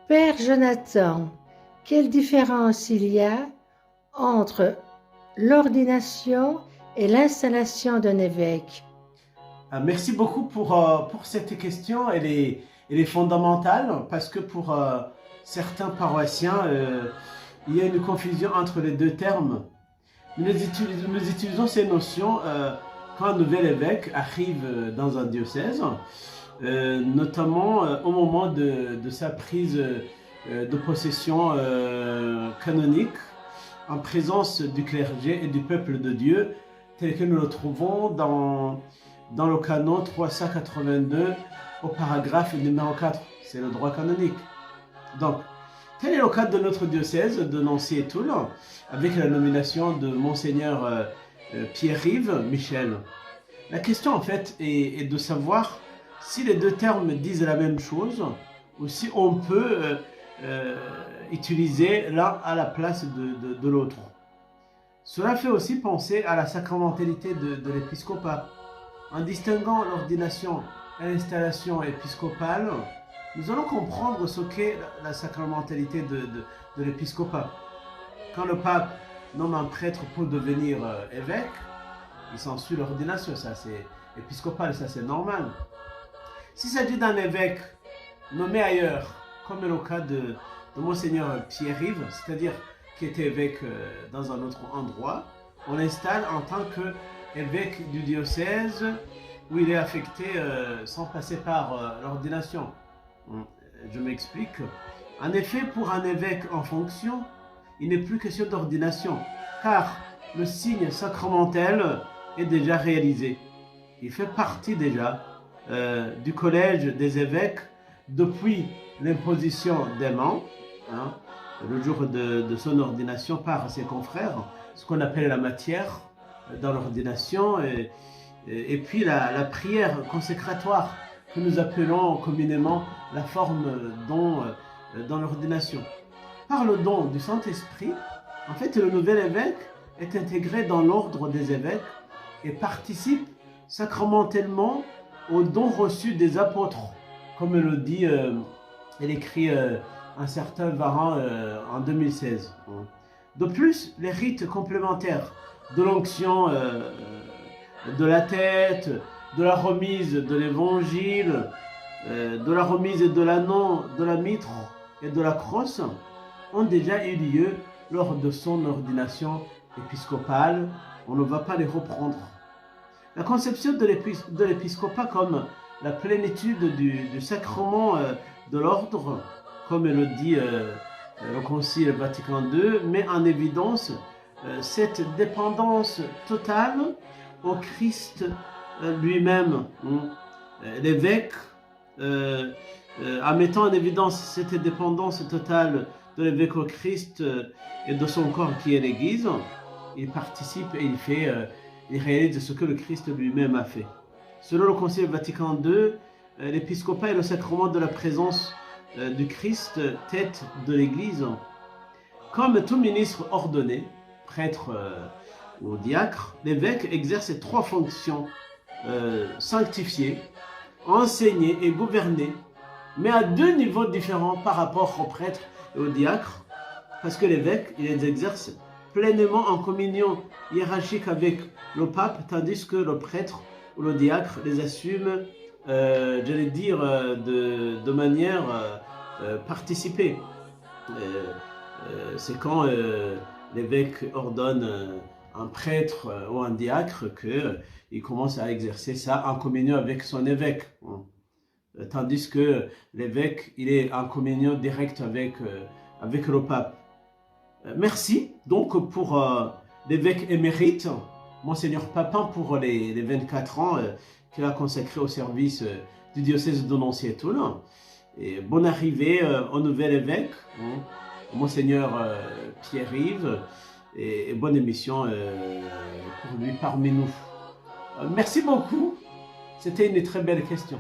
Père Jonathan, quelle différence il y a entre l'ordination et l'installation d'un évêque? Merci beaucoup pour cette question. Elle est fondamentale parce que pour certains paroissiens, il y a une confusion entre les deux termes. Nous utilisons ces notions quand un nouvel évêque arrive dans un diocèse, notamment au moment de sa prise de possession canonique en présence du clergé et du peuple de Dieu, tel que nous le trouvons dans le canon 382 au paragraphe numéro 4. C'est le droit canonique. Donc, tel est le cas de notre diocèse de Nancy et Toul, avec la nomination de Monseigneur Pierre-Yves Michel. La question en fait est de savoir si les deux termes disent la même chose ou si on peut utiliser l'un à la place de l'autre. Cela fait aussi penser à la sacramentalité de l'épiscopat. En distinguant l'ordination et l'installation épiscopale, nous allons comprendre ce qu'est la sacramentalité de l'épiscopat. Quand le pape nomme un prêtre pour devenir évêque, il s'ensuit l'ordination, ça c'est épiscopal, ça c'est normal. S'il s'agit d'un évêque nommé ailleurs, comme est le cas de Monseigneur Pierre-Yves, c'est-à-dire qui était évêque dans un autre endroit, on l'installe en tant qu'évêque du diocèse où il est affecté sans passer par l'ordination. Je m'explique. En effet, pour un évêque en fonction, il n'est plus question d'ordination, car le signe sacramentel est déjà réalisé. Il fait partie déjà du collège des évêques depuis l'imposition des mains, hein, le jour de son ordination par ses confrères, ce qu'on appelle la matière dans l'ordination, et puis la prière consécratoire que nous appelons communément la forme don dans l'ordination. Par le don du Saint-Esprit, en fait, le nouvel évêque est intégré dans l'ordre des évêques et participe sacramentellement aux dons reçus des apôtres, comme le dit et l'écrit un certain Varan en 2016. De plus, les rites complémentaires de l'onction de la tête, de la remise de l'évangile, de la remise de l'anneau, de la mitre et de la crosse ont déjà eu lieu lors de son ordination épiscopale. On ne va pas les reprendre. La conception de l'épiscopat comme la plénitude du sacrement de l'ordre, comme le dit le Concile Vatican II, met en évidence cette dépendance totale au Christ lui-même. L'évêque, en mettant en évidence cette dépendance totale de l'évêque au Christ et de son corps qui est l'Église, il participe et il réalise ce que le Christ lui-même a fait. Selon le Concile Vatican II, l'épiscopat est le sacrement de la présence du Christ, tête de l'Église. Comme tout ministre ordonné, prêtre ou diacre, l'évêque exerce trois fonctions: sanctifier, enseigner et gouverner, mais à deux niveaux différents par rapport au prêtre et au diacre, parce que l'évêque, il les exerce pleinement en communion hiérarchique avec le pape, tandis que le prêtre ou le diacre les assume, j'allais dire, de manière participée. C'est quand l'évêque ordonne un prêtre ou un diacre qu'il commence à exercer ça en communion avec son évêque. Tandis que l'évêque, il est en communion directe avec le pape. Merci donc pour l'évêque émérite, Monseigneur Papin, pour les 24 ans qu'il a consacré au service du diocèse de Nancy et Toul. Et bonne arrivée au nouvel évêque, Monseigneur Pierre-Yves, et bonne émission pour lui parmi nous. Merci beaucoup, c'était une très belle question.